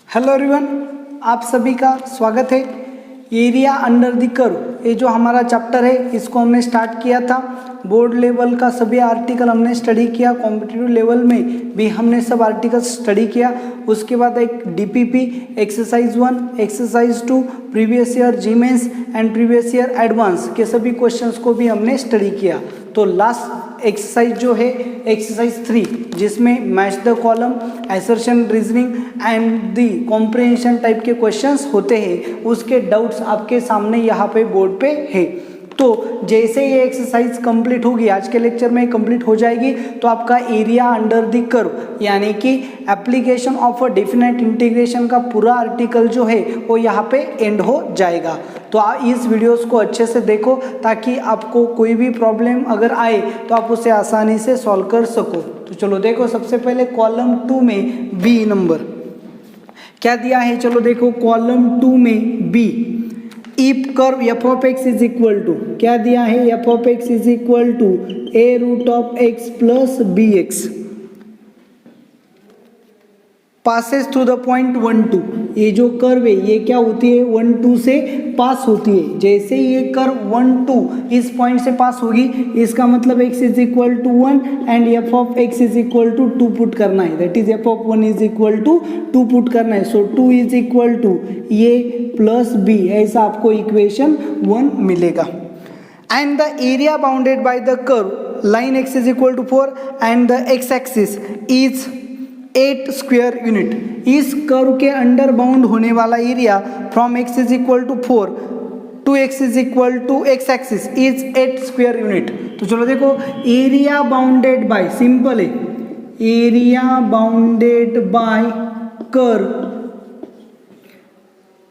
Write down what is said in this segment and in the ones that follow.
Hello everyone, आप सभी का स्वागत है। एरिया अंडर द कर्व, ये जो हमारा चैप्टर है इसको हमने स्टार्ट किया था। बोर्ड लेवल का सभी आर्टिकल हमने स्टडी किया, कॉम्पिटिटिव लेवल में भी हमने सब आर्टिकल स्टडी किया। उसके बाद एक DPP, exercise 1, exercise 2, previous year Zeeman and previous year advance के सभी क्वेश्चंस को भी हमने स्टडी किया। तो लास्ट एक्सरसाइज जो है एक्सरसाइज 3, जिसमें match the column, assertion, reasoning and the comprehension type के क्वेश्चंस होते हैं, उसके डाउट्स आपके सामने यहाँ पे बोर्ड पे है। तो जैसे ये एक्सरसाइज कंप्लीट होगी, आज के लेक्चर में कंप्लीट हो जाएगी, तो आपका एरिया अंडर द कर्व यानी कि application of a definite integration का पूरा आर्टिकल जो है वो यहाँ पे एंड हो जाएगा। तो आप इस वीडियोस को अच्छे से देखो ताकि आपको कोई भी प्रॉब्लम अगर आए तो आप उसे आसानी से सॉल्व कर सको। तो चलो देखो, सबसे पहले कॉलम 2 में बी नंबर क्या दिया है, चलो देखो कॉलम 2 में b, if curve f of x is equal to, क्या दिया है, f of x is equal to a root of x plus b x passes through the point 1 2। ये जो कर्व है ये क्या होती है, 1 2 से पास होती है। जैसे ये कर्व 1 2 इस पॉइंट से पास होगी, इसका मतलब x is equal to 1 and f of x is equal to 2 put करना है, that is f of 1 is equal to 2 put करना है। So 2 is equal to a plus b, ऐसा आपको इक्वेशन 1 मिलेगा। And the area bounded by the curve line x is equal to 4 and the x axis is 8 square unit. इस curve के under bound होने वाला area from x is equal to 4 to x is equal to x axis is 8 square unit. तो चलो देखो, area bounded by, simple है, area bounded by curve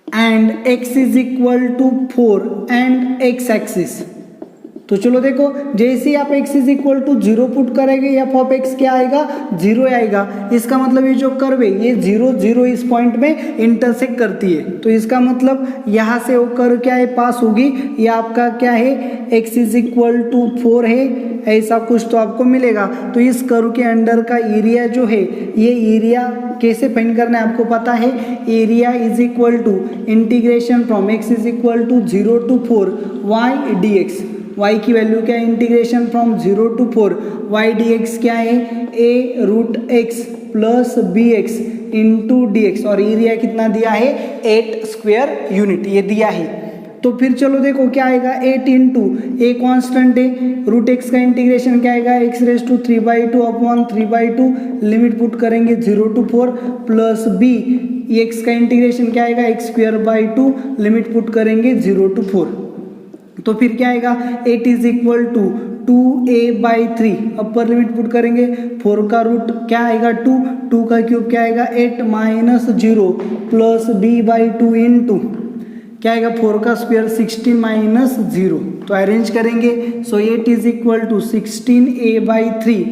and x is equal to 4 and x axis. तो चलो देखो, जैसे आप x is equal to 0 put करेंगे एफ ऑफ x क्या आएगा, 0 आएगा। इसका मतलब ये जो कर्व है ये 0 0 इस पॉइंट में इंटरसेक्ट करती है। तो इसका मतलब यहाँ से वो कर्व क्या है, पास होगी। ये आपका क्या है, x इज इक्वल टू 4 है, ऐसा कुछ तो आपको मिलेगा। तो इस कर्व के अंडर का एरिया जो है, ये एरिया कैसे फाइंड करना है आपको पता है, area is equal to integration from x is equal to 0 to 4 y dx। y की वैल्यू क्या है, integration from 0 to 4 y dx क्या है, a root x plus b x into D x, और एरिया कितना दिया है, 8 स्क्वायर यूनिट ये दिया है। तो फिर चलो देखो क्या आएगा, 8 इंटू ए कॉन्स्टेंट है, रूट एक्स का इंटीग्रेशन क्या आएगा, x raise to 3/2 upon 3/2, limit put करेंगे 0 टू 4 प्लस बी एक्स का इंटीग्रेशन क्या आएगा, x square by 2, limit put करेंगे 0 टू 4। तो फिर क्या आएगा, 8 is equal to 2a/3, upper limit put करेंगे, 4 का रूट क्या आएगा 2, 2 का क्यूब क्या आएगा 8 माइनस 0 प्लस b/2 इंटू क्या आएगा 4 का स्क्वायर 16 माइनस 0। तो अरेंज करेंगे, so 8 is equal to 16a/3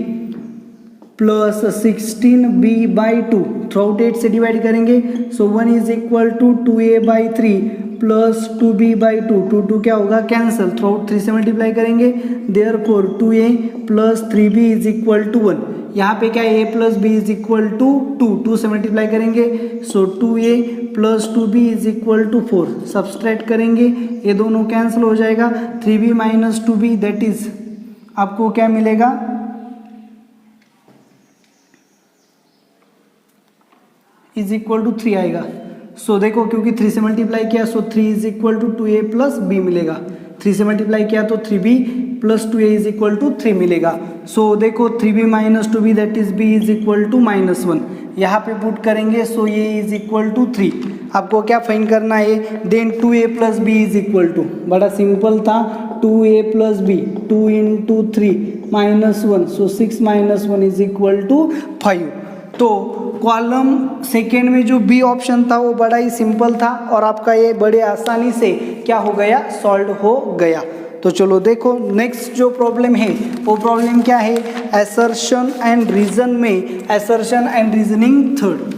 plus 16b/2, throughout 8 से डिवाइड करेंगे, so 1 is equal to 2a/3 plus 2b/2, 2 2 क्या होगा कैंसिल, थ्रू आउट 3 से मल्टीप्लाई करेंगे, therefore 2a plus 3b is equal to 1। यहाँ पे क्या है, a plus b is equal to 2, 2 से मल्टीप्लाई करेंगे, so 2a plus 2b is equal to 4, subtract करेंगे, ये दोनों कैंसिल हो जाएगा, 3b minus 2b that is आपको क्या मिलेगा, इज इक्वल टू 3 आएगा। सो देखो क्योंकि 3 से मल्टीप्लाई किया, so 3 is equal to 2a plus b मिलेगा, 3 से मल्टीप्लाई किया तो 3b plus 2a is equal to 3 मिलेगा। सो देखो 3b minus 2b that is b is equal to -1, यहाँ पे पुट करेंगे, सो ये इज इक्वल टू 3। आपको क्या फाइंड करना है, then 2a plus b is equal to, बड़ा सिंपल था, 2a plus b 2 into 3 -1, so 6 minus 1 is equal to 5। तो कॉलम सेकेंड में जो बी ऑप्शन था वो बड़ा ही सिंपल था और आपका ये बड़े आसानी से क्या हो गया, सॉल्व हो गया। तो चलो देखो नेक्स्ट जो प्रॉब्लम है वो प्रॉब्लम क्या है, असर्शन एंड रीजन में असर्शन एंड रीजनिंग थर्ड।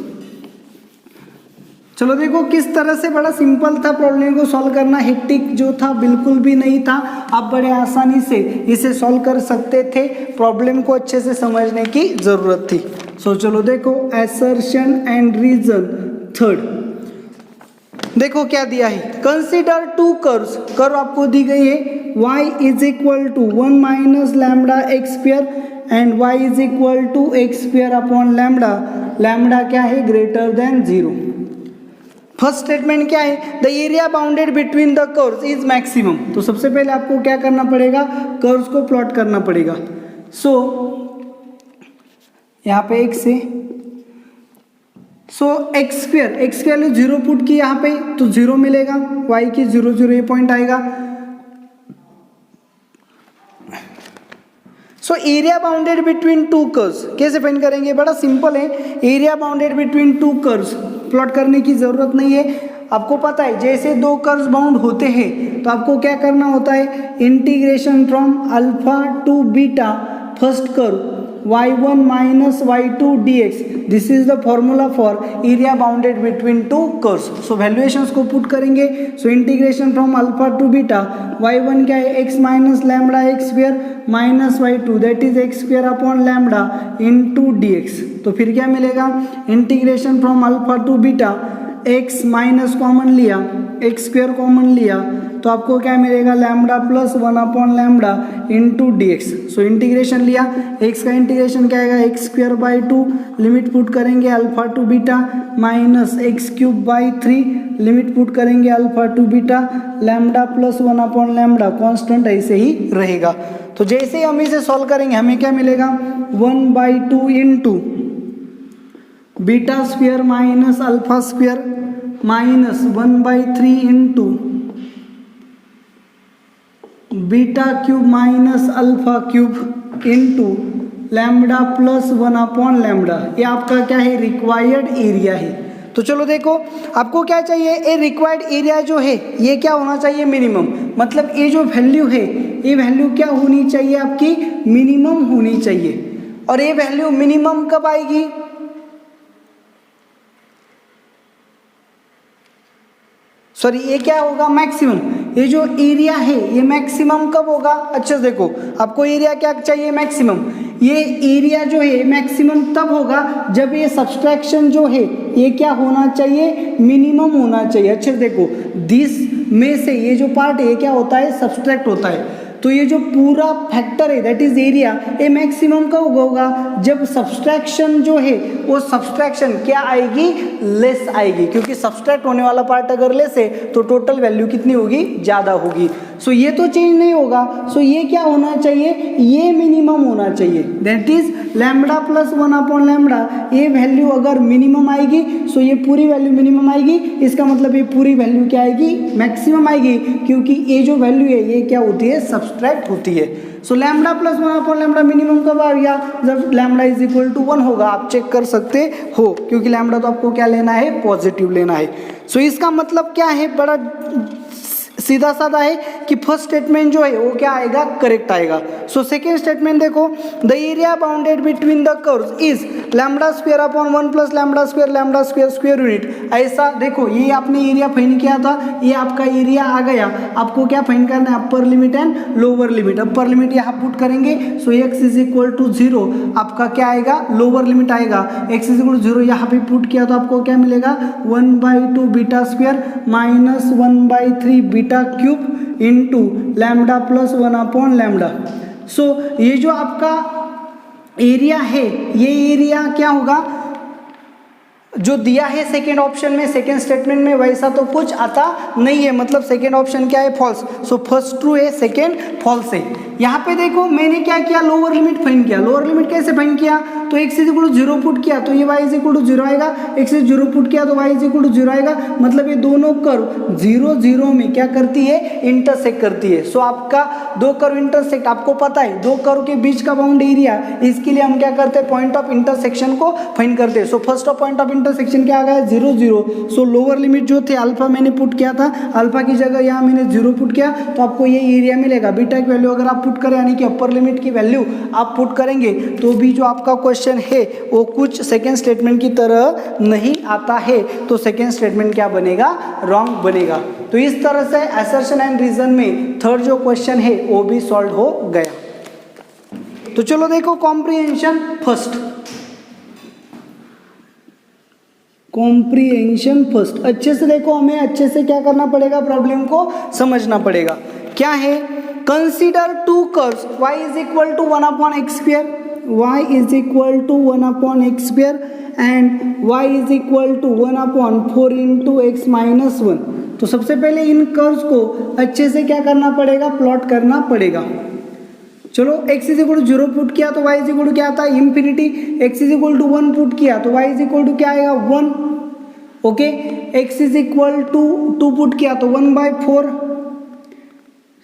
चलो देखो किस तरह से, बड़ा सिंपल था प्रॉब्लम को सॉल्व करना, हेक्टिक जो था बिल्कुल भी नहीं था, आप बड़े आसानी से इसे सॉल्व कर सकते थे, प्रॉब्लम को अच्छे से समझने की ज़रूरत थी। सो चलो देखो, असर्शन एंड रीजन थर्ड देखो क्या दिया है, कंसीडर टू कर्व्स, कर्व आपको दी गई है y is equal to 1 minus lambda x square and y is equal to x square upon lambda, lambda क्या है ग्रेटर देन 0। फर्स्ट स्टेटमेंट क्या है, the area bounded between the curves is maximum. तो सबसे पहले आपको क्या करना पड़ेगा, कर्व्स को प्लॉट करना पड़ेगा। सो यहाँ पे x है, सो एक्स स्क्वायर ने 0 पुट की यहाँ पे तो 0 मिलेगा, y की 0 0 ये पॉइंट आएगा। सो area bounded between two curves कैसे फाइंड करेंगे, बड़ा सिंपल है। Area bounded between two curves plot करने की जरूरत नहीं है, आपको पता है जैसे दो कर्व्स बाउंड होते हैं तो आपको क्या करना होता है, integration from alpha to beta first curve y1 minus y2 dx, this is the formula for area bounded between two curves। so valuations को पुट करेंगे, so integration from alpha to beta, y1 क्या है x minus lambda x square minus y2 that is x square upon lambda into dx। तो फिर क्या मिलेगा, integration from alpha to beta, x minus common लिया, x square common लिया तो आपको क्या मिलेगा, lambda plus 1 upon lambda into D X. So integration लिया, x का इंटीग्रेशन क्या आएगा, x square by 2, limit put करेंगे alpha to beta minus X cube by 3, limit put करेंगे alpha to beta, lambda plus 1 upon lambda constant ऐसे ही रहेगा। तो जैसे ही हम इसे सॉल्व करेंगे हमें क्या मिलेगा, 1/2 into beta square minus alpha square minus 1/3 into beta cube minus alpha cube into lambda plus 1 upon lambda. ये आपका क्या है, रिक्वायर्ड एरिया है। तो चलो देखो आपको क्या चाहिए, ये रिक्वायर्ड एरिया जो है ये क्या होना चाहिए, मिनिमम। मतलब ये जो वैल्यू है ये वैल्यू क्या होनी चाहिए, आपकी मिनिमम होनी चाहिए। और ये वैल्यू मिनिमम कब आएगी, सॉरी ये क्या होगा, मैक्सिमम। ये जो एरिया है ये मैक्सिमम कब होगा, अच्छा देखो आपको एरिया क्या चाहिए, मैक्सिमम। ये एरिया जो है मैक्सिमम तब होगा जब ये सब्सट्रैक्शन जो है ये क्या होना चाहिए, मिनिमम होना चाहिए। अच्छा देखो दिस में से ये जो पार्ट है क्या होता है, सब्सट्रैक्ट होता है। तो ये जो पूरा फैक्टर है दैट इज एरिया, ये मैक्सिमम कब होगा, जब सब्सट्रैक्शन जो है वो सब्सट्रैक्शन क्या आएगी, लेस आएगी। क्योंकि सब्सट्रैक्ट होने वाला पार्ट अगर लेस है तो टोटल वैल्यू कितनी होगी, ज़्यादा होगी। सो ये तो चेंज नहीं होगा। सो ये क्या होना चाहिए, ये मिनिमम होना चाहिए, that is lambda plus 1 upon lambda. ये वैल्यू अगर मिनिमम आएगी सो ये पूरी वैल्यू मिनिमम आएगी, इसका मतलब ये पूरी वैल्यू क्या आएगी, मैक्सिमम आएगी। क्योंकि ये जो वैल्यू है ये क्या होती है, सब्सट्रैक्ट होती है। सो lambda plus 1 upon lambda minimum कब आ गया, जब लैम्डा इज इक्वल टू 1 होगा। आप चेक कर सकते हो क्योंकि लैम्डा तो आपको क्या लेना है, पॉजिटिव लेना है। सो इसका मतलब क्या है, बड़ा सीधा साधा है कि फर्स्ट स्टेटमेंट जो है वो क्या आएगा, करेक्ट आएगा। सो सेकेंड स्टेटमेंट देखो, the area bounded between the curves is lambda square upon 1 plus lambda square square unit. ऐसा देखो ये आपने एरिया फाइंड किया था, ये आपका एरिया आ गया। आपको क्या फाइंड करना है, upper limit and lower limit. Upper limit यहाँ पुट करेंगे सो x इज इक्वल टू 0, आपका क्या आएगा, लोअर लिमिट आएगा। x इज इक्वल टू 0 यहाँ पे पुट किया तो आपको क्या मिलेगा, 1/2 beta square minus 1/3 beta cube into lambda plus 1 upon lambda. So ये जो आपका एरिया है ये एरिया क्या होगा, जो दिया है सेकेंड ऑप्शन में, सेकेंड स्टेटमेंट में वैसा तो कुछ आता नहीं है। मतलब सेकेंड ऑप्शन क्या है, फॉल्स। सो फर्स्ट ट्रू है, सेकेंड फॉल्स है। यहाँ पे देखो मैंने क्या किया, लोअर लिमिट फाइंड किया। लोअर लिमिट कैसे फाइंड किया, तो x is equal to 0 put किया तो ये y इज इक्वल टू 0 आएगा, x इज 0 पुट किया तो y इज इक्वल टू 0 आएगा। मतलब ये दोनों कर्व 0 0 में क्या करती है, इंटरसेक्ट करती है। सो आपका दो कर्व इंटरसेक्ट, आपको पता है दो कर्व के बीच का बाउंड एरिया, इसके लिए हम क्या करते हैं, पॉइंट ऑफ इंटरसेक्शन को फाइंड करते हैं। So first of point of intersection क्या आ गया, 0 0। सो लोअर लिमिट जो थे अल्फा मैंने पुट किया था, अल्फा की जगह यहाँ मैंने 0 पुट किया तो आपको ये एरिया मिलेगा। बीटा की वैल्यू अगर आप पुट करें यानी कि अपर लिमिट की वैल्यू आप पुट करेंगे तो भी जो आपका क्वेश्चन है वो कुछ सेकेंड स्टेटमेंट की तरह नहीं आता है। तो सेकेंड स्टेटमेंट क्या बनेगा, रॉन्ग बनेगा। तो इस तरह से असर्शन एंड रीजन में थर्ड जो क्वेश्चन है वो भी सॉल्व हो गया। तो चलो देखो कॉम्प्रिहेंशन फर्स्ट। Comprehension first. अच्छे से देखो, हमें अच्छे से क्या करना पड़ेगा, प्रॉब्लम को समझना पड़ेगा। क्या है, consider two curves y is equal to 1/x square, y is equal to 1/x square and y is equal to 1/4 into x minus 1। तो सबसे पहले इन कर्व्स को अच्छे से क्या करना पड़ेगा, प्लॉट करना पड़ेगा। चलो x is equal to 0 put किया तो y इज इक्वल टू क्या आता है, infinity. x is equal to 1 put किया तो y इज इक्वल टू क्या आएगा, 1। Okay, x is equal to 2 put किया तो 1/4।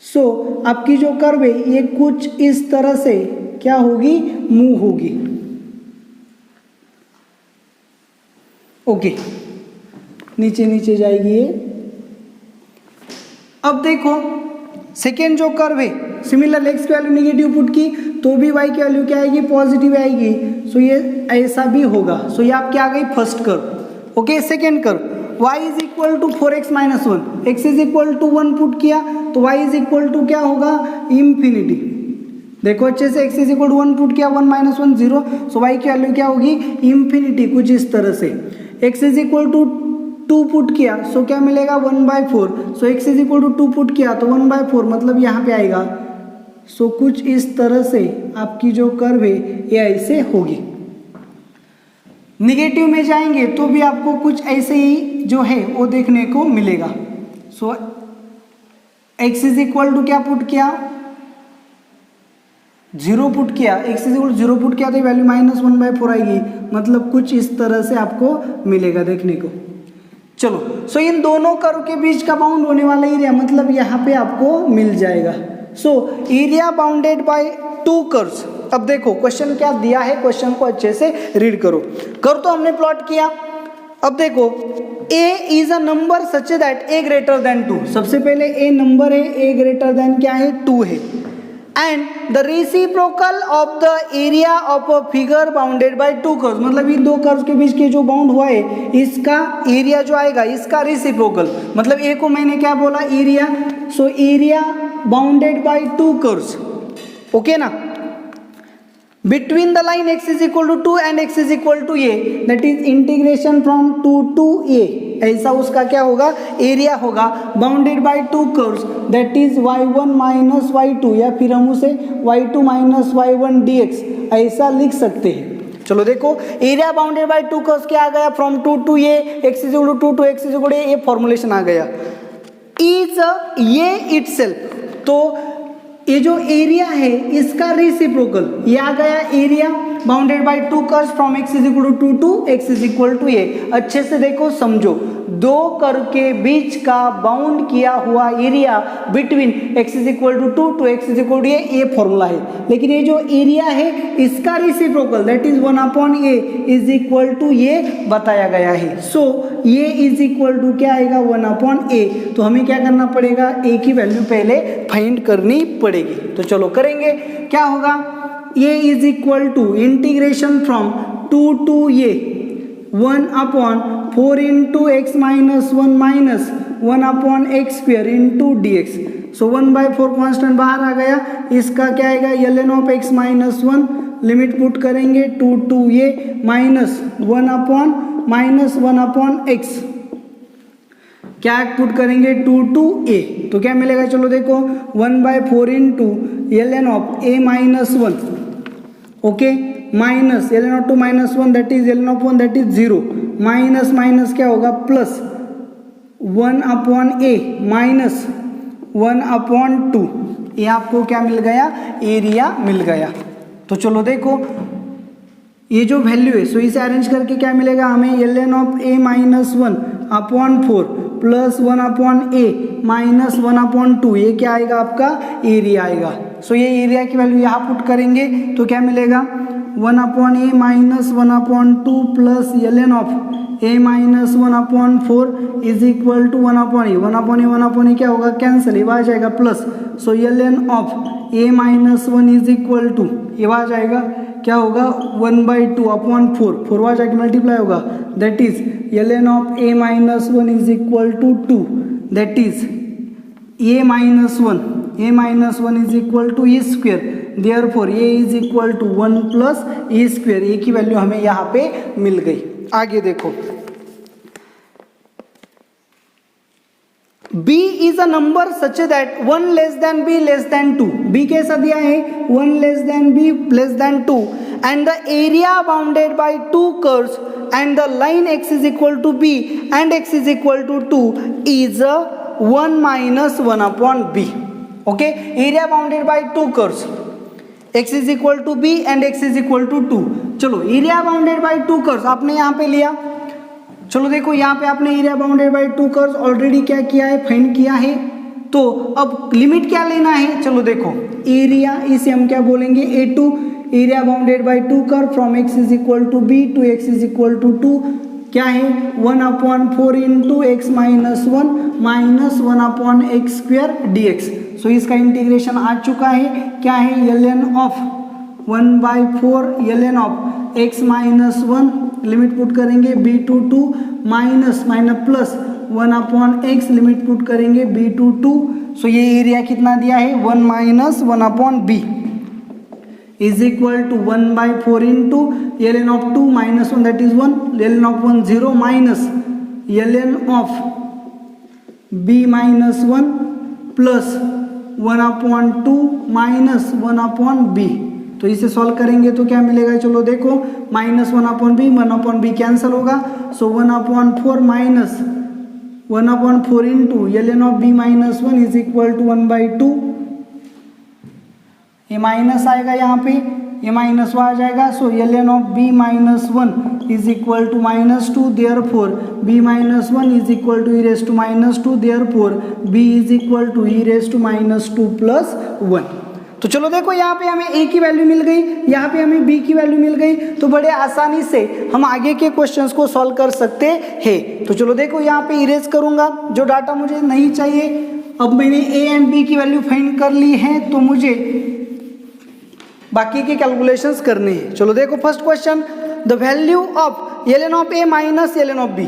सो आपकी जो कर्व है ये कुछ इस तरह से क्या होगी, मूव होगी। ओके, नीचे नीचे जाएगी ये। अब देखो सेकेंड जो कर्व है, सिमिलर x की वैल्यू नेगेटिव पुट की तो भी y की वैल्यू क्या आएगी, पॉजिटिव आएगी। सो ये ऐसा भी होगा। सो ये आपकी आ गई first curve. Okay, second curve y is equal to 4x minus 1, x is equal to 1 put किया तो y इज इक्वल टू क्या होगा, इंफिनिटी। देखो अच्छे से, x is equal to 1 put किया, 1 माइनस 1 0, सो y की वैल्यू क्या होगी, इंफिनिटी, कुछ इस तरह से। x is equal to 2 put किया सो क्या मिलेगा, 1/4। So x is equal to 2 put किया तो 1/4, मतलब यहाँ पे आएगा। सो कुछ इस तरह से आपकी जो कर्व है ये ऐसे होगी। निगेटिव में जाएंगे तो भी आपको कुछ ऐसे ही जो है वो देखने को मिलेगा। So x is equal to क्या पुट किया, 0 पुट किया, x is equal to 0 put किया तो वैल्यू माइनस 1/4 आएगी, मतलब कुछ इस तरह से आपको मिलेगा देखने को। चलो, सो इन दोनों कर्व के बीच का बाउंड होने वाला एरिया मतलब यहाँ पे आपको मिल जाएगा। सो area bounded by two curves. अब देखो क्वेश्चन क्या दिया है, क्वेश्चन को अच्छे से रीड करो। कर्व तो हमने प्लॉट किया। अब देखो a is a number such that a greater than 2। सबसे पहले a नंबर है, a ग्रेटर देन क्या है, 2 है। And the reciprocal of the area of a figure bounded by two curves, मतलब ये दो कर्व्स के बीच के जो बाउंड हुआ है इसका एरिया जो आएगा इसका रेसिप्रोकल, मतलब a को मैंने क्या बोला, area. So area bounded by two curves, okay ना, between the line x is equal to 2 and x is equal to a, that is integration from 2 to a, ऐसा उसका क्या होगा, एरिया होगा। Bounded by two curves that is y1 minus y2, या फिर हम उसे y2 माइनस y1 dx ऐसा लिख सकते हैं। चलो देखो, area bounded by two curves क्या आ गया, from 2 to a, x is equal to 2 to x is equal to a, ये फॉर्मुलेशन आ गया। इज ये इटसेल्फ, तो ये जो एरिया है इसका रेसिप्रोकल, ये आ गया area bounded by two curves from x is equal to 2 to x is equal to a। अच्छे से देखो समझो, दो कर्व के बीच का बाउंड किया हुआ area between x is equal to 2 to x is equal to a, ये फॉर्मूला है। लेकिन ये जो एरिया है इसका reciprocal that is 1/a is equal to ये बताया गया है। सो ये इज इक्वल टू क्या आएगा, 1/a। तो हमें क्या करना पड़ेगा, a की वैल्यू पहले फाइंड करनी पड़ेगी। तो चलो करेंगे, क्या होगा, a is equal to integration from 2 to a 1/4 into x minus 1 minus 1/x square into dx। सो 1/4 कॉन्स्टेंट बाहर आ गया, इसका क्या आएगा, ln of x minus 1, limit put करेंगे 2 to a माइनस 1/x, क्या पुट करेंगे 2 to a, तो क्या मिलेगा, चलो देखो 1/4 into ln of a minus 1, okay, minus ln of 2 minus 1 that is ln of 1 that is 0, minus minus क्या होगा प्लस 1/a माइनस 1/2, ये आपको क्या मिल गया, एरिया मिल गया। तो चलो देखो ये जो वैल्यू है सो इसे अरेंज करके क्या मिलेगा हमें, ln of a minus 1/4 plus 1/a minus 1/2, ये क्या आएगा आपका एरिया आएगा। सो ये एरिया की वैल्यू यहाँ पुट करेंगे तो क्या मिलेगा, 1/a minus 1/2 plus ln of a minus 1/4 is equal to 1/a, 1/a क्या होगा, कैंसिल, ये आ जाएगा plus. So ln of a minus 1 is equal to, ये आ जाएगा क्या होगा 1/2/4, 4 आ जाएगा मल्टीप्लाई होगा, that is ln of a minus 1 is equal to 2, that is a minus 1 is equal to e square, therefore a is equal to 1 plus e square, A की वैल्यू हमें यहाँ पे मिल गई। आगे देखो, b is a number such that 1 less than b less than 2, b कैसा दिया है 1 less than b less than 2 and the area bounded by two curves and the line x is equal to b and x is equal to 2 is 1 minus 1 upon b. Okay, area bounded by two curves x is equal to b and x is equal to 2. चलो area bounded by two curves आपने यहाँ पे लिया. चलो देखो यहाँ पे आपने area bounded by two curves already क्या किया है, फाइंड किया है. तो अब लिमिट क्या लेना है, चलो देखो एरिया इसे हम क्या बोलेंगे a2, area bounded by two curve from x is equal to b to x is equal to 2 क्या है 1 upon 4 into x minus 1 minus 1 upon x square dx. So इसका इंटीग्रेशन आ चुका है, क्या है ln of 1/4 ln of x minus 1 limit put करेंगे b to 2 minus minus plus 1 upon x limit put करेंगे b टू 2. सो ये एरिया कितना दिया है 1 minus 1 upon b is equal to 1/4 into ln of 2 minus 1 that is 1 ln of 1 0 minus ln of b minus 1 plus 1 upon 2 minus 1 upon b. तो इसे solve करेंगे तो क्या मिलेगा, चलो देखो minus 1 upon b 1 upon b cancel होगा. So 1 upon 4 minus 1 upon 4 into ln of b minus 1 is equal to 1/2. ये माइनस आएगा यहाँ पे, ये माइनस आ जाएगा. So ln of b minus 1 is equal to minus 2 therefore b minus 1 is equal to e raise to minus 2 therefore b is equal to e raise to minus 2 plus 1. तो चलो देखो यहाँ पे हमें a की value मिल गई, यहाँ पे हमें b की वैल्यू मिल गई. तो बड़े आसानी से हम आगे के क्वेश्चंस को सॉल्व कर सकते हैं. तो चलो देखो यहाँ पे इरेज करूंगा जो डाटा मुझे नहीं चाहिए. अब मैंने a एंड b की वैल्यू फाइंड कर ली है, तो मुझे बाकी के कैलकुलेशंस करने हैं. चलो देखो first question, the value of ln of a minus ln of b,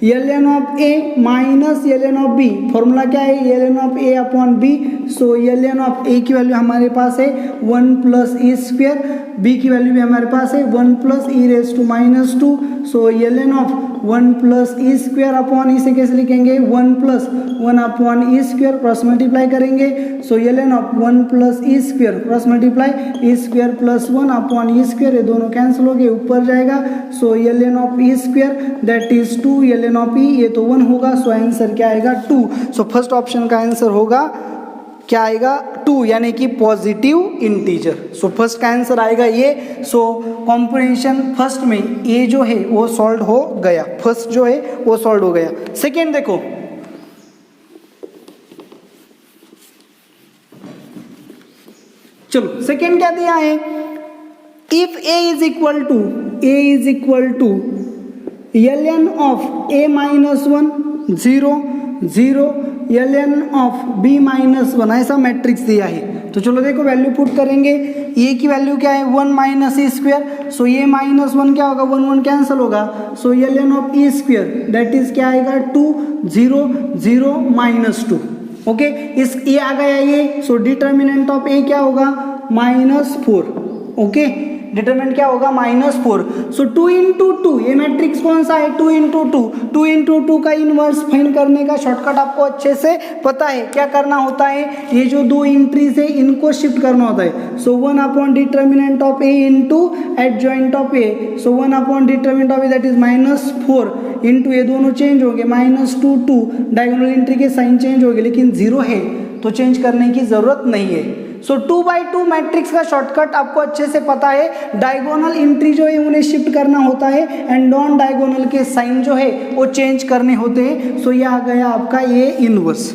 ln of a minus ln of b, formula क्या है ln of a upon b. So ln of a की वैल्यू हमारे पास है 1 प्लस ई square, b की value भी हमारे पास है 1 plus e raise to minus 2. So ln of 1 plus E square upon इसे कैसे लिखेंगे 1 plus 1 upon E square cross multiply करेंगे. So ln of 1 plus E square cross multiply E square plus 1 upon E square, ये दोनों cancel हो गए, ऊपर जाएगा. So ln of E square that is 2 ln of E, ये तो 1 होगा. सो आंसर क्या आएगा 2. सो फर्स्ट ऑप्शन का आंसर होगा क्या आएगा 2, यानी कि पॉजिटिव इंटीजर. सो फर्स्ट का आंसर आएगा ये. सो कॉम्प्रिहेंशन फर्स्ट में ये जो है वो सॉल्व हो गया, फर्स्ट जो है वो सॉल्व हो गया. सेकेंड देखो, चलो सेकेंड क्या दिया है, if a is equal to ln of a minus 1 0 0 ln of b minus 1, ऐसा मैट्रिक्स दिया है. तो चलो देखो वैल्यू पुट करेंगे. a की वैल्यू क्या है 1 माइनस ई स्क्वेयर. सो ये माइनस 1 क्या होगा 1 1 कैंसिल होगा. सो ln of E square that is क्या आएगा 2 0 0 माइनस 2. ओके, इस ये आ गया ये. सो डिटर्मिनेंट ऑफ a क्या होगा -4. ओके, डिटरमिनेंट क्या होगा -4. सो 2 इंटू 2, ये मैट्रिक्स कौन सा है 2 इंटू 2. 2 इंटू 2 का इनवर्स फाइंड करने का शॉर्टकट आपको अच्छे से पता है. क्या करना होता है, ये जो दो एंट्रीज है इनको शिफ्ट करना होता है. सो 1 upon determinant of a into adjoint of a. So 1 upon determinant of a that is -4 into ये दोनों चेंज हो गए -2 2, डायगोनल एंट्री के साइन चेंज हो गए, लेकिन 0 है तो चेंज करने की जरूरत नहीं है. सो 2/2 मैट्रिक्स का शॉर्टकट आपको अच्छे से पता है. डायगोनल एंट्री जो है उन्हें शिफ्ट करना होता है एंड नॉन डायगोनल के साइन जो है वो चेंज करने होते हैं. सो ये आ गया आपका ए इनवर्स.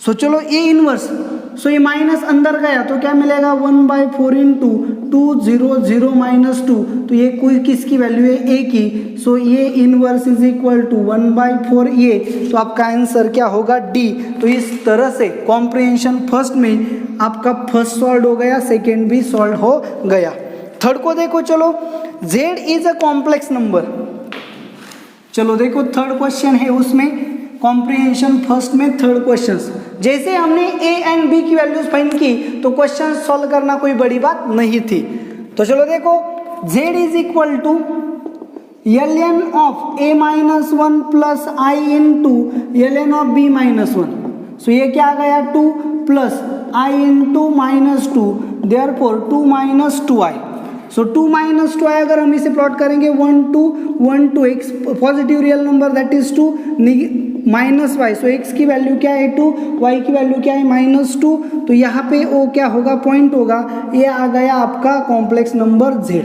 सो चलो ए इनवर्स, सो ये माइनस अंदर गया तो क्या मिलेगा 1/4 इंटू 2 0 0 माइनस 2. तो ये कोई किसकी वैल्यू है a की. सो ये inverse is equal to 1/4 a. तो आपका आंसर क्या होगा D. तो इस तरह से कॉम्प्रिहेंशन फर्स्ट में आपका फर्स्ट सॉल्व हो गया, सेकेंड भी सॉल्व हो गया. थर्ड को देखो, चलो z is a complex number. चलो देखो थर्ड क्वेश्चन है, उसमें कॉम्प्रिहेंशन फर्स्ट में थर्ड क्वेश्चन. जैसे हमने a एंड b की वैल्यूज फाइंड की तो क्वेश्चन सॉल्व करना कोई बड़ी बात नहीं थी. तो चलो देखो z is equal to ln of a minus one plus i into ln of b minus one. So ये क्या आ गया 2 plus i into minus two, therefore 2 minus two i. So 2 minus two i अगर हम इसे plot करेंगे 1 2 x positive real number that is 2 minus y. So x की value क्या है 2, y की वैल्यू क्या है माइनस 2। तो यहाँ पे o क्या होगा पॉइंट होगा, ये आ गया आपका कॉम्प्लेक्स नंबर z।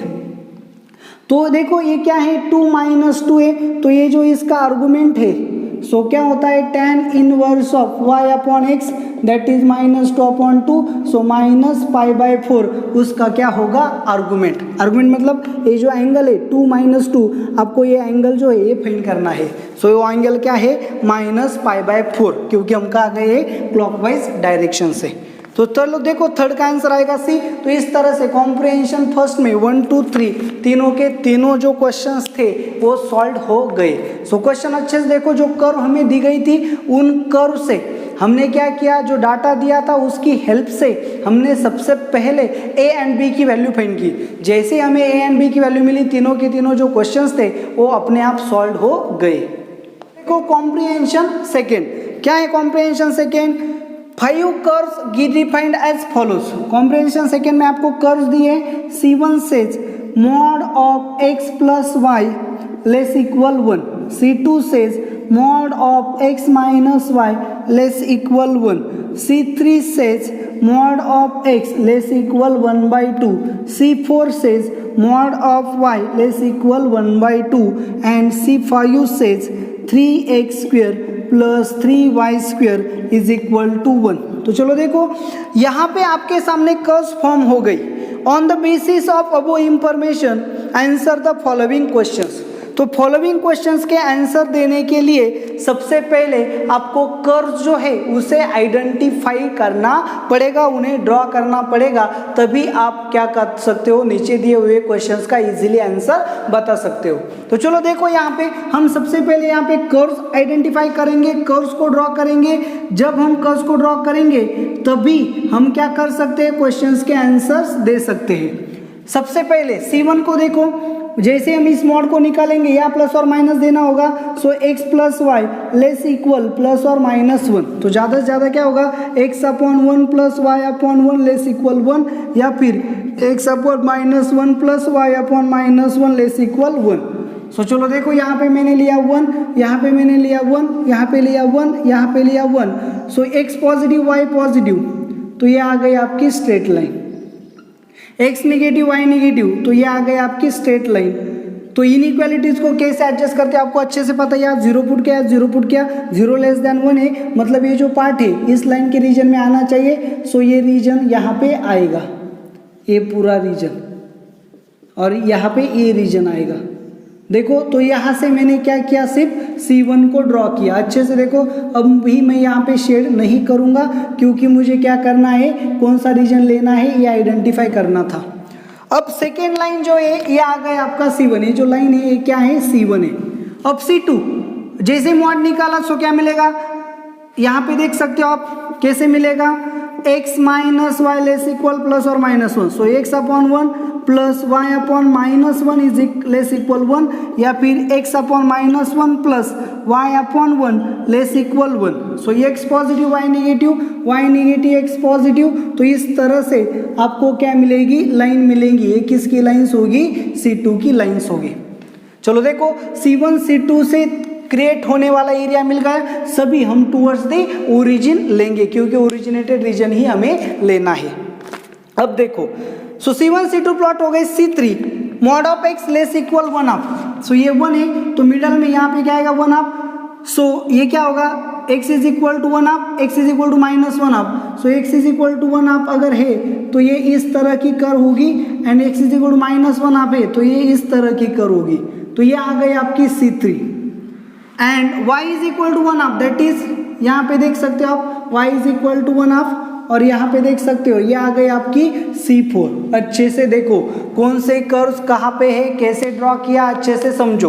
तो देखो ये क्या है 2 माइनस टू है, तो ये जो इसका आर्गुमेंट है सो क्या होता है tan inverse of y upon x that is minus 2 upon 2। So minus pi by 4 उसका क्या होगा आर्गुमेंट। आर्गुमेंट मतलब ये जो एंगल है 2 माइनस 2, आपको ये एंगल जो है ये फाइंड करना है। सो वो एंगल क्या है माइनस पाई बाय 4, क्योंकि हम कहाँ गए क्लॉकवाइज डायरेक्शन से। तो चलो देखो थर्ड का आंसर आएगा सी। तो इस तरह से कॉम्प्रिहेंशन फर्स्ट में 1 2 3 तीनों के तीनों जो क्वेश्चंस थे वो सॉल्व हो गए। सो क्वेश्चन अच्छे से देखो, जो कर्व हमें दी गई थी उन कर्व से हमने क्या किया, जो डाटा दिया था उसकी हेल्प से हमने सबसे पहले ए एंड बी की वैल्यू फाइंड की। जैसे हमें ए एंड बी की वैल्यू मिली, तीनों के तीनों जो क्वेश्चंस थे वो अपने आप सॉल्व हो गए। देखो कॉम्प्रिहेंशन सेकेंड, क्या है comprehension second, 5 curves defined as follows. Comprehension second में आपको कर्व्स दिए, C1 says mod of x plus y less equal 1, C2 says mod of x minus y less equal 1, C3 says mod of x less equal 1/2, C4 says mod of y less equal 1/2 and C5 says 3x square plus 3y square is equal to 1। तो चलो देखो यहाँ पे आपके सामने curves form हो गई। On the basis of above information answer the following questions. तो फॉलोइंग क्वेश्चंस के आंसर देने के लिए सबसे पहले आपको कर्व्स जो है उसे आइडेंटिफाई करना पड़ेगा, उन्हें ड्रॉ करना पड़ेगा, तभी आप क्या कर सकते हो, नीचे दिए हुए क्वेश्चंस का इजीली आंसर बता सकते हो। तो चलो देखो यहाँ पे हम सबसे पहले यहाँ पे कर्व्स आइडेंटिफाई करेंगे, कर्व्स को ड्रॉ करेंगे। जब हम कर्व्स को ड्रॉ करेंगे तभी हम क्या कर सकते हैं, क्वेश्चंस के आंसर्स दे सकते हैं। सबसे पहले C1 को देखो, जैसे हम इस मॉड को निकालेंगे या प्लस और माइनस देना होगा। So x plus y less equal plus और माइनस 1, तो ज़्यादा से ज़्यादा क्या होगा x upon 1 plus y upon 1 less equal 1, या फिर x upon minus 1 plus y upon minus 1 less equal 1। So चलो देखो यहाँ पे मैंने लिया 1, यहाँ पे मैंने लिया 1, यहाँ पे लिया 1, यहाँ पे लिया 1। So x positive y positive, तो ये आ गई आपकी straight line. x negative y negative, तो ये आ गई आपकी स्ट्रेट लाइन। तो इनइक्वालिटीज को कैसे एडजस्ट करते हैं आपको अच्छे से पता है यार। 0 पुट किया, 0 पुट किया, 0 लेस देन 1 है, मतलब ये जो पार्ट है इस लाइन के रीजन में आना चाहिए। सो ये रीजन यहाँ पे आएगा, ये पूरा रीजन, और यहाँ पे ये रीजन आएगा। देखो तो यहाँ से मैंने क्या किया, सिर्फ C1 को ड्रॉ किया। अच्छे से देखो, अब भी मैं यहाँ पे शेड नहीं करूँगा क्योंकि मुझे क्या करना है, कौन सा रीजन लेना है ये आइडेंटिफाई करना था। अब सेकेंड लाइन जो है ये आ गया आपका C1, ये जो लाइन है ये क्या है C1 है। अब C2 जैसे मॉड निकाला सो क्या मिलेगा, यहाँ पे देख सकते हो आप कैसे मिलेगा, x minus y less equal plus और minus 1। So x upon 1 plus y upon minus 1 is less equal 1, या फिर x upon minus 1 plus y upon 1 less equal 1। So x positive y negative x positive. तो इस तरह से आपको क्या मिलेगी, लाइन मिलेंगी। ये किसकी लाइन्स होगी, C2 की लाइन्स होगी। चलो देखो C1 C2 से क्रिएट होने वाला एरिया मिल गया, सभी हम टूवर्ड्स द ओरिजिन लेंगे क्योंकि ओरिजिनेटेड रीजन ही हमें लेना है। अब देखो सो C1 C2 प्लॉट हो गए, C3 mod of x less equal 1 half. So ये 1 है तो मिडल में यहाँ पे क्या आएगा 1 हाफ। सो ये क्या होगा, x is equal to 1 half, x is equal to minus 1 half. So x is equal to 1 half अगर है तो ये इस तरह की कर्व होगी, and x is equal to minus 1 half है तो ये इस तरह की कर्व होगी। तो ये आ गई आपकी C3 and y is equal to 1 half, that is यहाँ पे देख सकते हो आप y is equal to 1 half, और यहाँ पे देख सकते हो ये आ गई आपकी C4। अच्छे से देखो कौन से कर्व्स कहाँ पे है, कैसे ड्रॉ किया, अच्छे से समझो।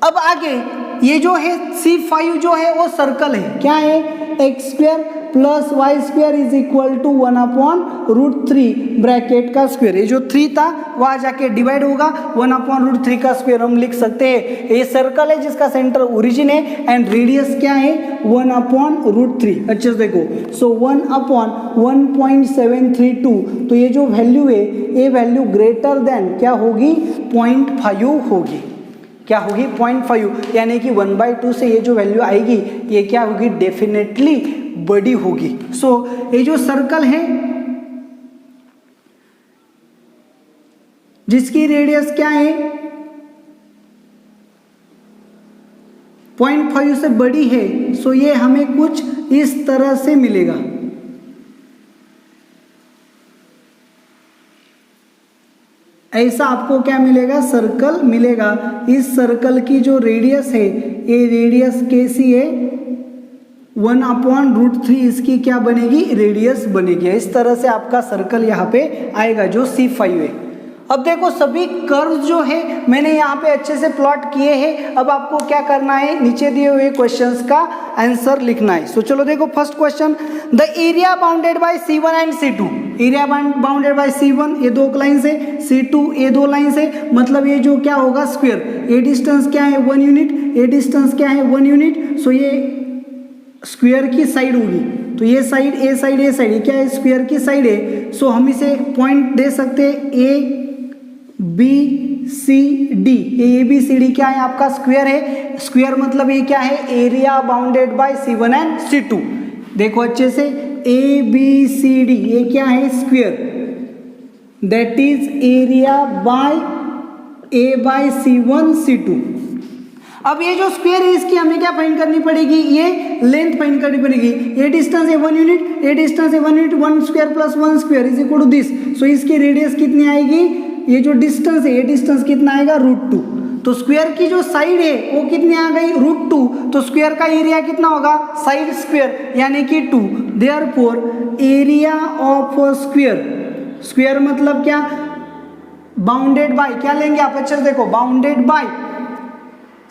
अब आगे ये जो है C5 जो है वो सर्कल है, क्या है, x square plus y square is equal to 1/√3 bracket का स्क्वायर। ये जो 3 था वहाँ जाके डिवाइड होगा, 1/√3 का स्क्वायर हम लिख सकते हैं। ये सर्कल है जिसका सेंटर ओरिजिन है एंड रेडियस क्या है, 1/√3। अच्छे से देखो, सो 1/1.732, तो ये जो वैल्यू है ये वैल्यू ग्रेटर देन क्या होगी, 0.5 होगी। क्या होगी, 0.5, यानी कि 1/2 से ये जो वैल्यू आएगी ये क्या होगी, डेफिनेटली बड़ी होगी। सो ये जो सर्कल है जिसकी रेडियस क्या है 0.5 से बड़ी है, सो ये हमें कुछ इस तरह से मिलेगा। ऐसा आपको क्या मिलेगा, सर्कल मिलेगा। इस सर्कल की जो रेडियस है ये रेडियस कैसी है, 1/√3 इसकी क्या बनेगी, रेडियस बनेगी। इस तरह से आपका सर्कल यहाँ पे आएगा जो C5 है। अब देखो सभी कर्व जो है मैंने यहाँ पे अच्छे से प्लॉट किए हैं। अब आपको क्या करना है, नीचे दिए हुए क्वेश्चंस का आंसर लिखना है। सो चलो देखो, first question, the area bounded by C1 and C2। Area bounded by C1 ये 2 लाइन से, C2 ये 2 लाइन से, मतलब ये जो क्या होगा स्क्वायर, ये डिस्टेंस क्या है 1 यूनिट, ये डिस्टेंस क्या है 1 यूनिट। सो ये स्क्वायर की साइड होगी, तो ये साइड ए साइड ए साइड, ये क्या है, स्क्वायर की साइड है। सो हम इसे पॉइंट दे सकते हैं ABCD। ये ABCD क्या है, आपका स्क्वायर है। स्क्वायर मतलब ये क्या है, area bounded by C1 and C2। देखो अच्छे से, ABCD ये क्या है, square, that is area by A by C1 C2। अब ये जो स्क्वायर है इसकी हमें क्या फाइंड करनी पड़ेगी, ये लेंथ फाइंड करनी पड़ेगी। ये डिस्टेंस है 1 यूनिट, ये डिस्टेंस है 1 unit, 1 square plus 1 square is equal to this. So इसकी रेडियस कितनी आएगी, ये जो डिस्टेंस है ये डिस्टेंस कितना आएगा, √2। तो स्क्वायर की जो साइड है वो कितनी आ गई, √2। तो स्क्वायर का एरिया कितना होगा, साइड स्क्वायर यानी कि 2। Therefore area of square, square मतलब क्या, बाउंडेड बाय, क्या लेंगे आप, अच्छे से देखो, bounded by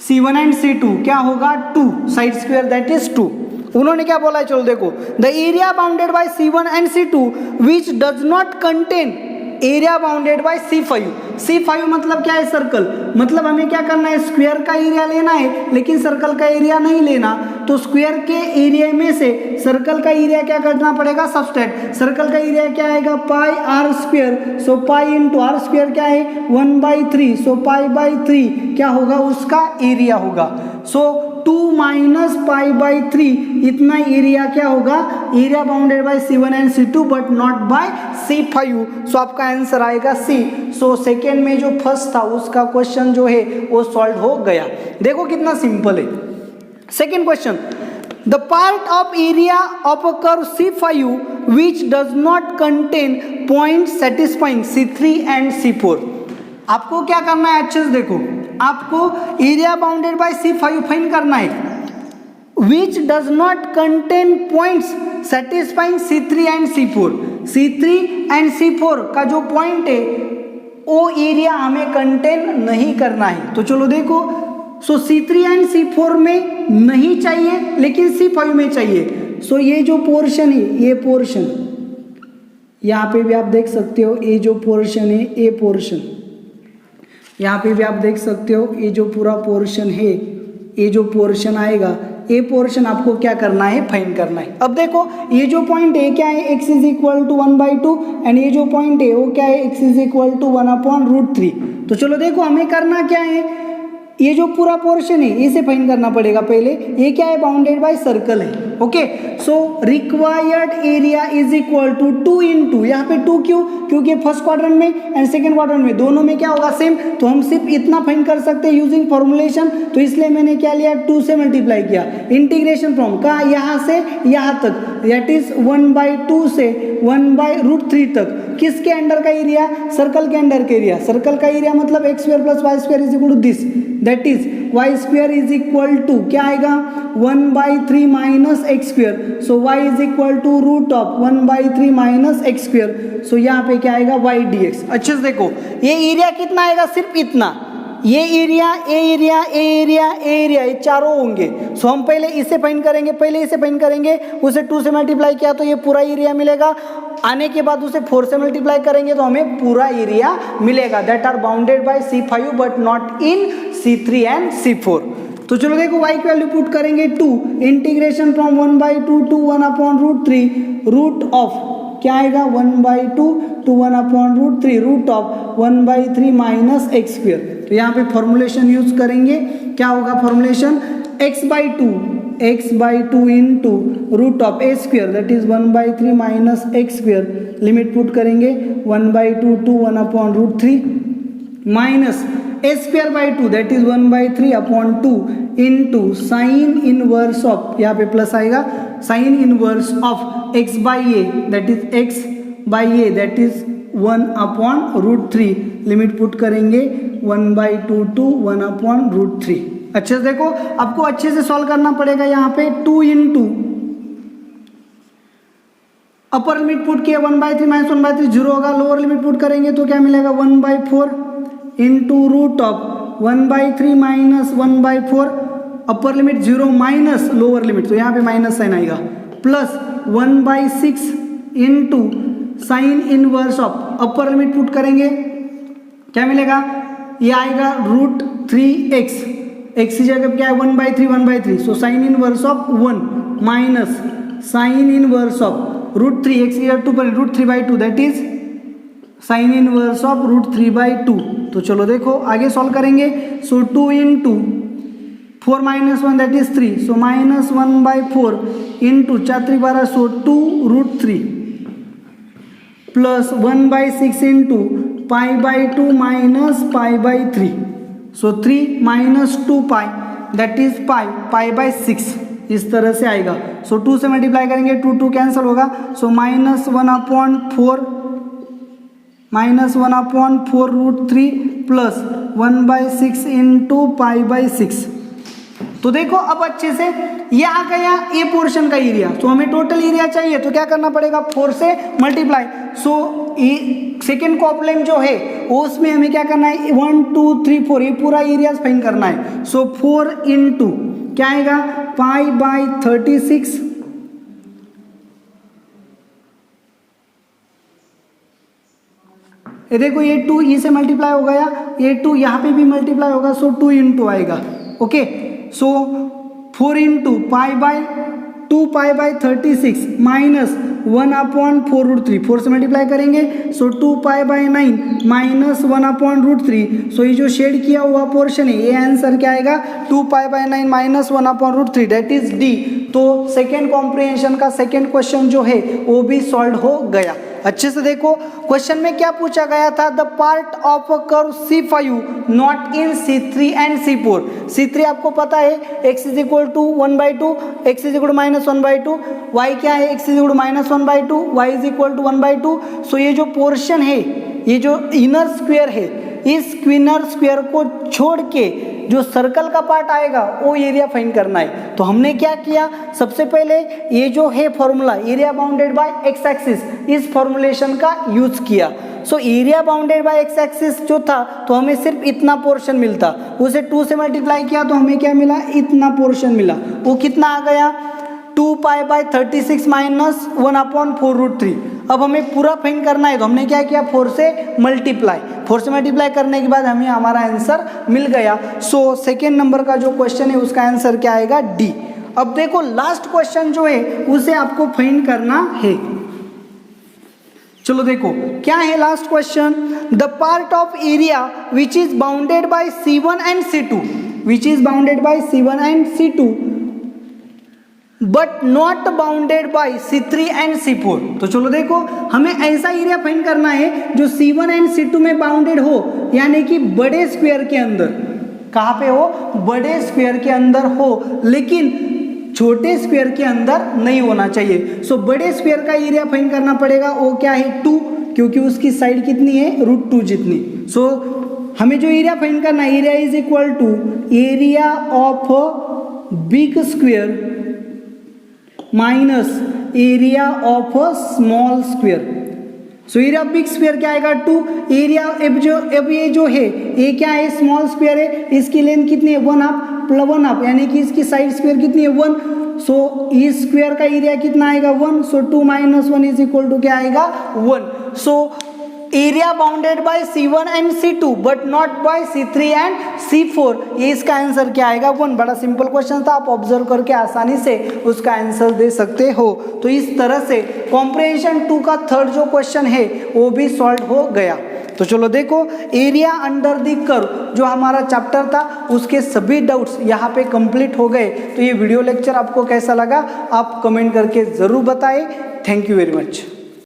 C1 and C2 क्या होगा, 2, साइड स्क्वायर दैट इज 2। उन्होंने क्या बोला है, चलो देखो, the area bounded by C1 and C2 which does not contain area bounded by C5। C5 मतलब क्या है, सर्कल, मतलब हमें क्या करना है, स्क्वायर का एरिया लेना है लेकिन सर्कल का एरिया नहीं लेना। तो स्क्वायर के एरिया में से सर्कल का एरिया क्या करना पड़ेगा, सबट्रैक्ट। सर्कल का एरिया क्या आएगा, pi r square. So pi into r square क्या है, 1/3। सो पाई बाई 3 क्या होगा, उसका एरिया होगा। सो 2 माइनस पाई बाई 3 इतना एरिया क्या होगा, area bounded by C1 and C2 but not by C5। So आपका आंसर आएगा C। सो सेकेंड में जो फर्स्ट था उसका क्वेश्चन जो है वो सॉल्व हो गया। देखो कितना सिंपल है। Second question, the part of area of a curve C5 which does not contain point satisfying C3 and C4। आपको क्या करना है, अच्छे से देखो, आपको area bounded by C5 find करना है, which does not contain points satisfying C3 and C4। C3 and C4 का जो पॉइंट है वो एरिया हमें कंटेन नहीं करना है। तो चलो देखो, सो C3 एंड C4 में नहीं चाहिए लेकिन C5 में चाहिए। सो ये जो पोर्शन है, ये पोर्शन यहाँ पे भी आप देख सकते हो, ये जो पोर्शन है, ये पोर्शन यहाँ पे भी आप देख सकते हो, ये जो पूरा पोर्शन है, ये जो पोर्शन आएगा, ये पोर्शन आपको क्या करना है, फाइंड करना है। अब देखो ये जो पॉइंट है क्या है, x is equal to 1/2 and ये जो पॉइंट है वो क्या है, x इज इक्वल टू 1/√3। तो चलो देखो हमें करना क्या है, ये जो पूरा पोर्शन है इसे फाइंड करना पड़ेगा पहले। ये क्या है, बाउंडेड बाय सर्कल है। Okay, so required area is equal to 2 into, यहाँ पे 2 क्यों, क्योंकि फर्स्ट क्वाड्रेंट में एंड सेकंड क्वाड्रेंट में दोनों में क्या होगा, सेम। तो हम सिर्फ इतना फाइंड कर सकते हैं यूजिंग फॉर्मुलेशन। तो इसलिए मैंने क्या लिया, 2 से मल्टीप्लाई किया। इंटीग्रेशन फ्रॉम का यहाँ से यहाँ तक, दैट इज 1/2 से 1/√3 तक। किसके अंडर का एरिया, सर्कल के अंडर के एरिया। सर्कल का एरिया मतलब x² + y² is equal to this, that is y² is equal to क्या आएगा, 1/3 minus x²। So y is equal to √1/3 minus x²। So यहाँ पे क्या आएगा, y dx। अच्छे से देखो ये एरिया कितना आएगा, सिर्फ इतना, ये area A area A area A area ये चारों होंगे। सो हम पहले इसे फाइंड करेंगे, पहले इसे फाइंड करेंगे, उसे 2 से मल्टीप्लाई किया तो ये पूरा एरिया मिलेगा। आने के बाद उसे 4 से मल्टीप्लाई करेंगे तो हमें पूरा एरिया मिलेगा। That are bounded by C5 but not in C3 and C4। तो चलो देखो y की वैल्यू पुट करेंगे 2 integration from 1/2 to 1/√3 root of क्या आएगा 1/2 to 1/√3 root of 1/3 minus x square. तो यहाँ पे फॉर्मुलेशन यूज करेंगे, क्या होगा formulation x/2 into root of a square that is 1/3 minus x square. Limit put करेंगे 1/2 to 1/√3 minus a square by 2 that is 1/3/2 into sine inverse of, यहाँ पे plus आएगा, sine inverse of x by A that is x by A that is 1/√3। Limit put करेंगे 1/2 to 1/√3। अच्छे से देखो, आपको अच्छे से सॉल्व करना पड़ेगा। यहाँ पे 2 इंटू अपर लिमिट पुट किया 1/3 माइनस 1/3 जीरो होगा, लोअर लिमिट पुट करेंगे तो क्या मिलेगा 1/4 into root of 1/3 minus 1/4 upper limit 0 minus lower limit, तो यहाँ पे माइनस साइन आएगा, plus 1/6 into sine inverse of upper limit put करेंगे क्या मिलेगा, ये आएगा √3x, x की जगह क्या है 1/3 so sine inverse of 1 minus sine inverse of √3 x की जगह 2 पर √3/2 that is sine inverse of √3/2। तो चलो देखो आगे सॉल्व करेंगे। So 2 into 4 minus 1 that is 3 so minus 1/4 into 4 12 so 2√3 plus 1/6 into π/2 minus π/3 so 3 minus 2 pi that is π/6 इस तरह से आएगा। सो 2 से मल्टीप्लाई करेंगे 2 कैंसिल होगा, सो -1/4 प्लस 1/6 इंटू π/6। तो देखो अब अच्छे से ये आ गया ए पोर्शन का एरिया। तो हमें टोटल एरिया चाहिए तो क्या करना पड़ेगा 4 से मल्टीप्लाई। सो सेकेंड कॉपलेम जो है उसमें हमें क्या करना है 1 2 3 4 ये पूरा एरिया फाइंड करना है। सो 4 इंटू क्या आएगा π/36 ये देखो ये 2 ई से मल्टीप्लाई हो गया, ये 2 यहाँ पे भी मल्टीप्लाई होगा, सो 2 इंटू आएगा। ओके सो 4 इंटू π/2 π/36 माइनस 1/4√3 4 से मल्टीप्लाई करेंगे सो 2 π/9 माइनस 1/√3। सो ये जो शेड किया हुआ पोर्शन है ये आंसर क्या आएगा 2 π/9 माइनस 1/√3 दैट इज डी। तो सेकेंड कॉम्प्रिहेंशन का सेकेंड क्वेश्चन जो है वो भी सॉल्व हो गया। अच्छे से देखो क्वेश्चन में क्या पूछा गया था, the part of a curve C5 not in C3 and C4। C3 आपको पता है x is equal to 1/2, x is equal to -1/2, y क्या है x is equal to -1/2, y is equal to 1/2। So ये जो पोर्शन है, ये जो इनर स्क्वायर है, इस इनर स्क्वायर को छोड़ के जो सर्कल का पार्ट आएगा वो एरिया फाइंड करना है। तो हमने क्या किया, सबसे पहले ये जो है formula area bounded bye x axis, इस फॉर्मुलेशन का यूज किया। सो area bounded bye x axis जो था तो हमें सिर्फ इतना पोर्शन मिलता, उसे 2 से मल्टीप्लाई किया तो हमें क्या मिला, इतना पोर्शन मिला। वो कितना आ गया 2π/36 माइनस 1/4√3। अब हमें पूरा फाइंड करना है तो हमने क्या किया 4 से मल्टीप्लाई करने के बाद हमें हमारा आंसर मिल गया। सो सेकेंड नंबर का जो क्वेश्चन है उसका आंसर क्या आएगा डी। अब देखो लास्ट क्वेश्चन जो है उसे आपको फाइंड करना है। चलो देखो क्या है last question, the part of area which is bounded by C1 and C2, which is bounded by C1 and C2 but not bounded by C3 and C4। तो चलो देखो हमें ऐसा एरिया फाइंड करना है जो C1 एंड C2 में bounded हो, यानी कि बड़े स्क्वायर के अंदर। कहाँ पे हो, बड़े स्क्वायर के अंदर हो, लेकिन छोटे स्क्वायर के अंदर नहीं होना चाहिए। सो बड़े स्क्वायर का एरिया फाइंड करना पड़ेगा, वो क्या है 2, क्योंकि उसकी साइड कितनी है √2 जितनी। सो हमें जो एरिया फाइंड करना है, area is equal to area of big square minus area of a small square. So area of big sphere क्या आएगा 2। एरिया अब ये जो है ये क्या है स्मॉल स्फीयर है, इसकी लेंथ कितनी है 1/2 यानी कि इसकी साइड स्फीयर कितनी है 1। सो इस स्क्वायर का एरिया कितना आएगा 1। सो 2 - 1 इज इक्वल टू क्या आएगा 1। So area bounded by C1 and C2 but not by C3 and C4, ये इसका आंसर क्या आएगा 1। बड़ा सिंपल क्वेश्चन था, आप ऑब्जर्व करके आसानी से उसका आंसर दे सकते हो। तो इस तरह से कॉम्प्रिहेंशन 2 का थर्ड जो क्वेश्चन है वो भी सॉल्व हो गया। तो चलो देखो एरिया अंडर द कर्व जो हमारा चैप्टर था उसके सभी डाउट्स यहाँ पे कंप्लीट हो गए। तो ये वीडियो लेक्चर आपको कैसा लगा आप कमेंट करके ज़रूर बताएं। Thank you very much.